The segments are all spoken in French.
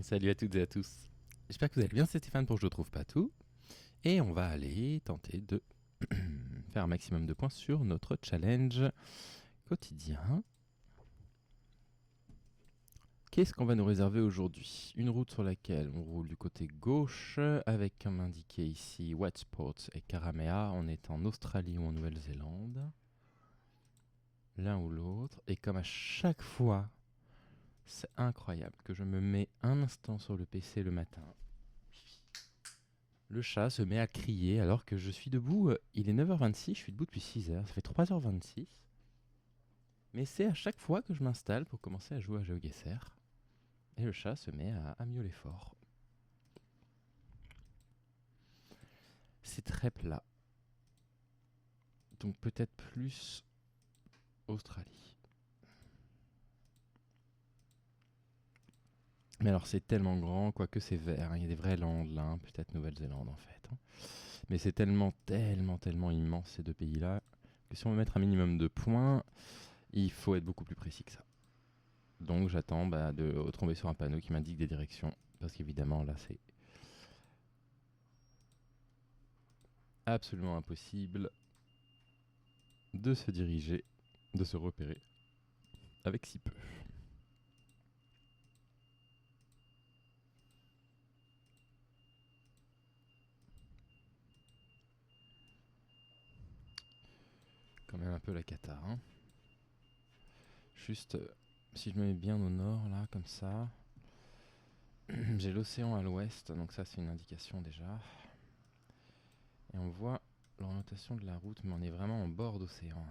Salut à toutes et à tous. J'espère que vous allez bien, c'est Stéphane pour Je trouve pas tout. Et on va aller tenter de faire un maximum de points sur notre challenge quotidien. Qu'est-ce qu'on va nous réserver aujourd'hui? Une route sur laquelle on roule du côté gauche avec comme indiqué ici Watsport et Karamea. On est en Australie ou en Nouvelle-Zélande. L'un ou l'autre. Et comme à chaque fois, c'est incroyable que je me mets un instant sur le PC le matin. Le chat se met à crier alors que je suis debout. Il est 9h26, je suis debout depuis 6h, ça fait 3h26. Mais c'est à chaque fois que je m'installe pour commencer à jouer à GeoGuessr. Et le chat se met à miauler fort. C'est très plat. Donc peut-être plus Australie. Mais alors c'est tellement grand, quoique c'est vert. Il y a des vraies landes là, hein, peut-être Nouvelle-Zélande en fait. Hein. Mais c'est tellement immense ces deux pays-là que si on veut mettre un minimum de points, il faut être beaucoup plus précis que ça. Donc j'attends de tomber sur un panneau qui m'indique des directions. Parce qu'évidemment là c'est absolument impossible de se diriger, de se repérer avec si peu. Quand même un peu la cata. Hein. Juste si je me mets bien au nord là comme ça. J'ai l'océan à l'ouest, donc ça c'est une indication déjà. Et on voit l'orientation de la route, mais on est vraiment en bord d'océan.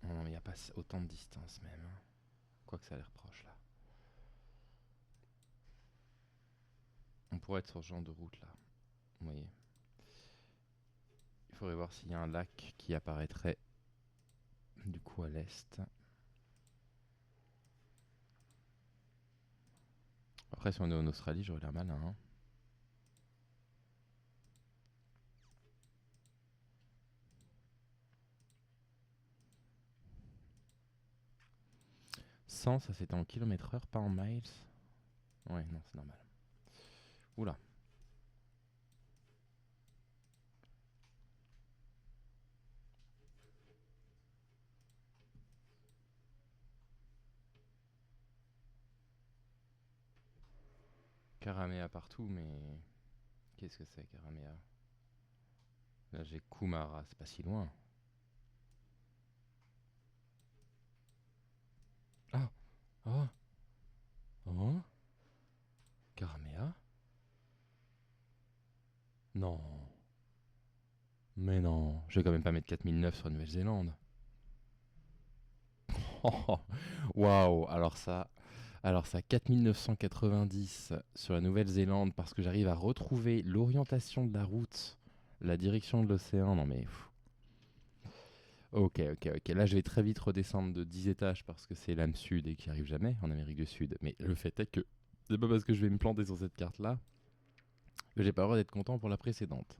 Hein. Il n'y a pas autant de distance même. Hein. Quoique ça a l'air proche là. On pourrait être sur ce genre de route là. Vous voyez. Il faudrait voir s'il y a un lac qui apparaîtrait du coup à l'est. Après si on est en Australie, j'aurais l'air malin. Hein. Ça c'était en km/h, pas en miles. Ouais, non, c'est normal. Oula. Karamea partout, mais... Qu'est-ce que c'est, Karamea? Là, j'ai Kumara, c'est pas si loin. Ah. Oh. Oh. Karamea? Non. Mais non, je vais quand même pas mettre 4009 sur la Nouvelle-Zélande. Waouh, alors ça 4990 sur la Nouvelle-Zélande parce que j'arrive à retrouver l'orientation de la route, la direction de l'océan. Non mais Ok. Là, je vais très vite redescendre de 10 étages parce que c'est l'âme sud et qui arrive jamais en Amérique du Sud. Mais le fait est que c'est pas parce que je vais me planter sur cette carte-là que j'ai pas le droit d'être content pour la précédente.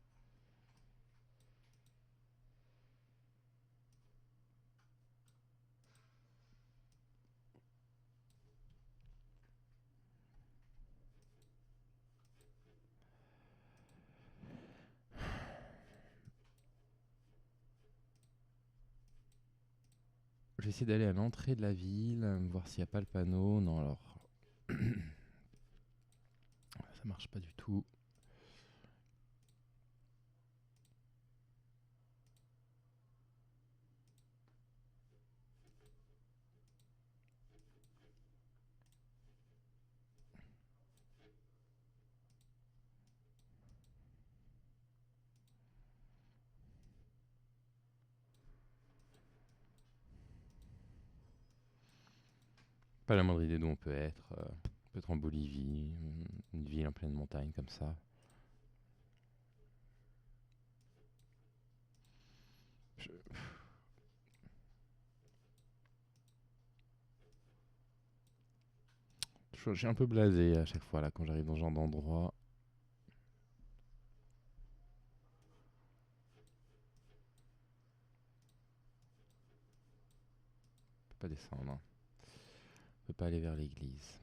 Je vais essayer d'aller à l'entrée de la ville, voir s'il n'y a pas le panneau. Non, alors. Ça marche pas du tout. Pas la moindre idée d'où on peut être. On peut être en Bolivie, une ville en pleine montagne comme ça. Je... Je suis un peu blasé à chaque fois là quand j'arrive dans ce genre d'endroit. On peut pas descendre. On peut pas aller vers l'église.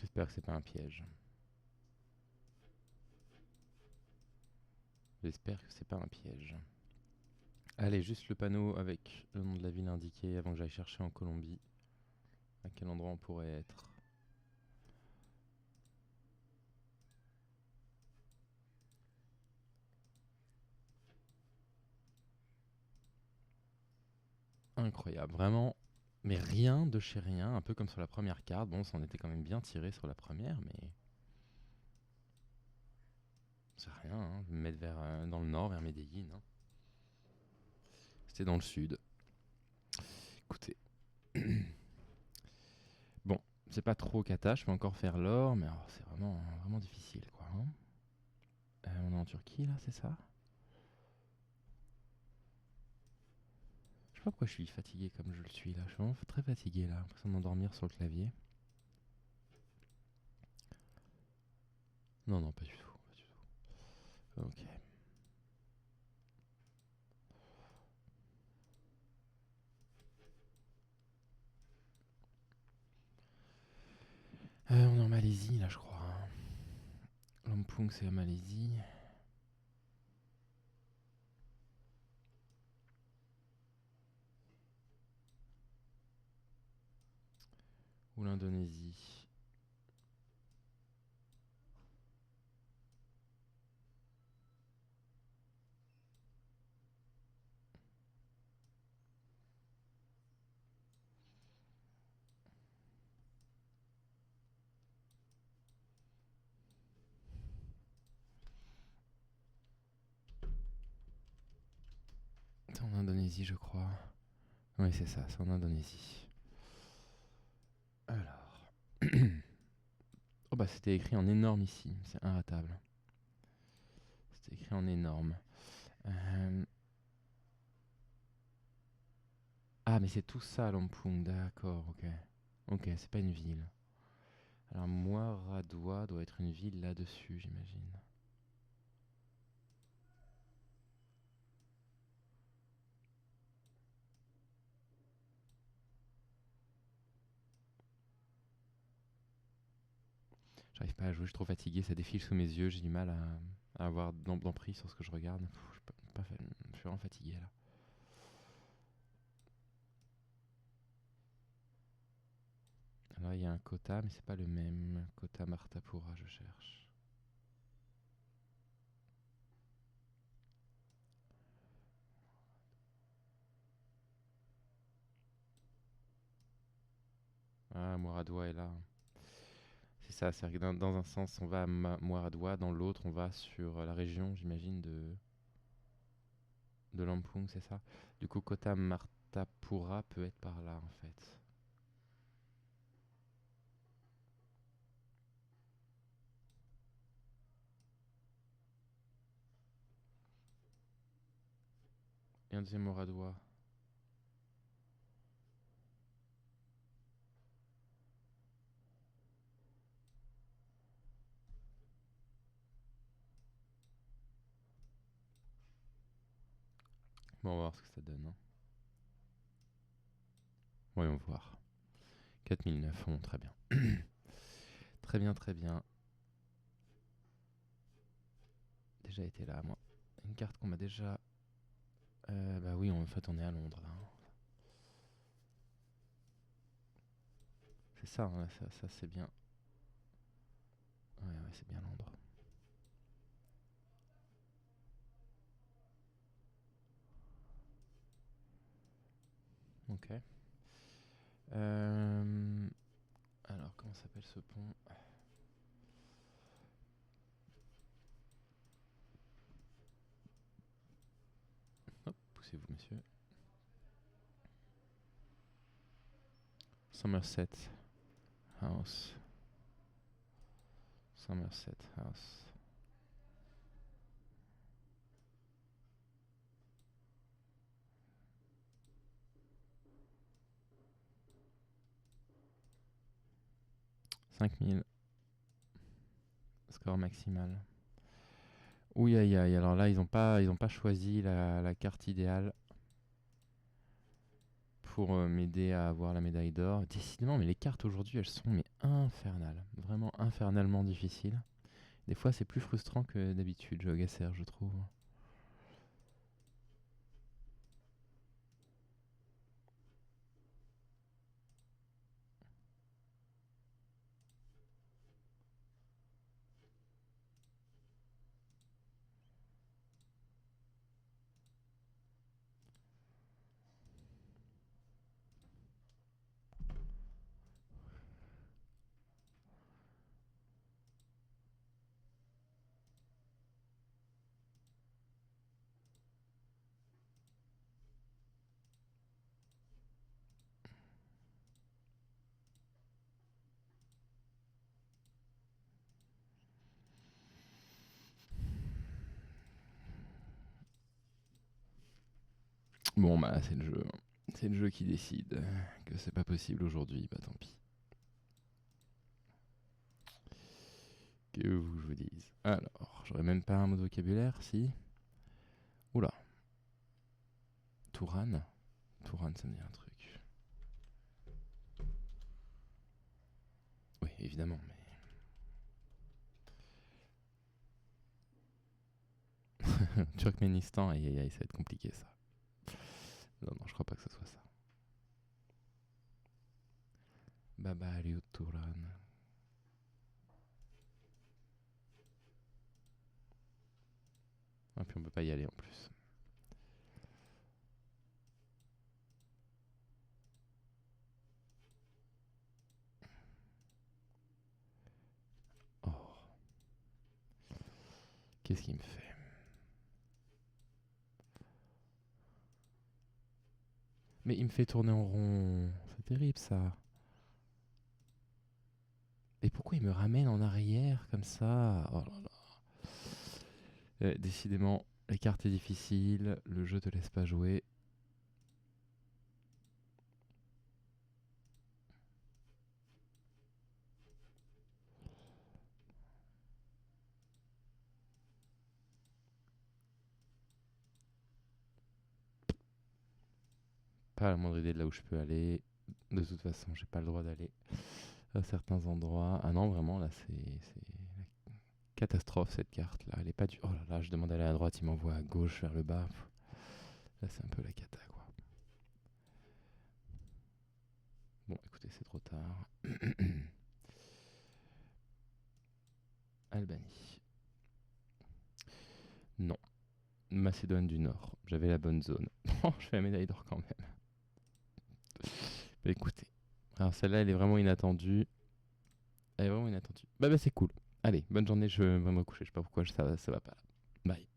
J'espère que c'est pas un piège. J'espère que c'est pas un piège. Allez, juste le panneau avec le nom de la ville indiqué avant que j'aille chercher en Colombie. À quel endroit on pourrait être. Incroyable, vraiment. Mais rien de chez rien, un peu comme sur la première carte. Bon, ça en était quand même bien tiré sur la première, mais... C'est rien, hein. Je vais me mettre dans le nord, vers Medellin. Hein. C'était dans le sud. Écoutez. Bon, c'est pas trop cata, je peux encore faire l'or, mais c'est vraiment, vraiment difficile, quoi. Hein. On est en Turquie, là, c'est ça? Je sais pas pourquoi je suis fatigué comme je le suis, là. Je suis vraiment très fatigué, là. J'ai l'impression de m'endormir sur le clavier. Non, non, pas du tout. Pas du tout. Ok. On est en Malaisie, là, je crois. Hein. Lampung, c'est la Malaisie. Ou l'Indonésie. C'est en Indonésie, je crois. Oui, c'est ça, c'est en Indonésie. Alors. Oh bah c'était écrit en énorme ici, c'est inratable. C'était écrit en énorme. Ah mais c'est tout ça Lampung, d'accord, ok. Ok, c'est pas une ville. Alors Muaradua doit être une ville là-dessus, j'imagine. J'arrive pas à jouer, je suis trop fatigué, ça défile sous mes yeux, j'ai du mal à avoir d'emprise sur ce que je regarde. Je suis vraiment fatigué là. Alors il y a un Kota, mais c'est pas le même. Kota Martapura, je cherche. Ah, Muaradua est là. C'est ça, c'est que dans un sens on va à Muaradua, dans l'autre on va sur la région, j'imagine, de Lampung, c'est ça. Du coup, Kota Martapura peut être par là en fait. Et un deuxième Muaradua. Bon, on va voir ce que ça donne. Hein. Voyons voir. 4009, bon, très bien. Très bien, très bien. Déjà été là, moi. Une carte qu'on m'a déjà... bah oui, en fait, on est à Londres, là. C'est ça, hein, ça c'est bien. Ouais, ouais, c'est bien Londres. Ok. Alors, comment s'appelle ce pont? poussez-vous, monsieur. Somerset House. Somerset House. « 5000. Score maximal. Oui, aïe aïe. Alors là, ils ont pas choisi la carte idéale pour m'aider à avoir la médaille d'or. Décidément, mais les cartes aujourd'hui, elles sont mais infernales. Vraiment infernalement difficiles. Des fois, c'est plus frustrant que d'habitude, GeoGuessr, je trouve. Bon, bah, c'est le jeu. C'est le jeu qui décide que c'est pas possible aujourd'hui. Bah, tant pis. Que vous je vous dise. Alors, j'aurais même pas un mot de vocabulaire, si. Oula. Touran. Touran, ça me dit un truc. Oui, évidemment, mais. Turkménistan, aïe aïe aïe, ça va être compliqué ça. Non, non, je crois pas que ce soit ça. Baba Aliou Touran. Et puis on peut pas y aller en plus. Oh. Qu'est-ce qu'il me fait? Mais il me fait tourner en rond. C'est terrible ça. Et pourquoi il me ramène en arrière comme ça? Oh là là. Décidément, les cartes est difficile. Le jeu te laisse pas jouer. Pas la moindre idée de là où je peux aller. De toute façon, j'ai pas le droit d'aller à certains endroits. Ah non, vraiment, là, c'est la catastrophe cette carte. Là, elle est pas du. Oh là là, je demande d'aller à droite, il m'envoie à gauche vers le bas. Là, c'est un peu la cata, quoi. Bon, écoutez, c'est trop tard. Albanie. Non. Macédoine du Nord. J'avais la bonne zone. Oh, je fais la médaille d'or quand même. Bah écoutez. Alors celle-là, elle est vraiment inattendue. Elle est vraiment inattendue. Bah c'est cool. Allez, bonne journée, je vais me coucher. Je sais pas pourquoi ça va pas. Bye.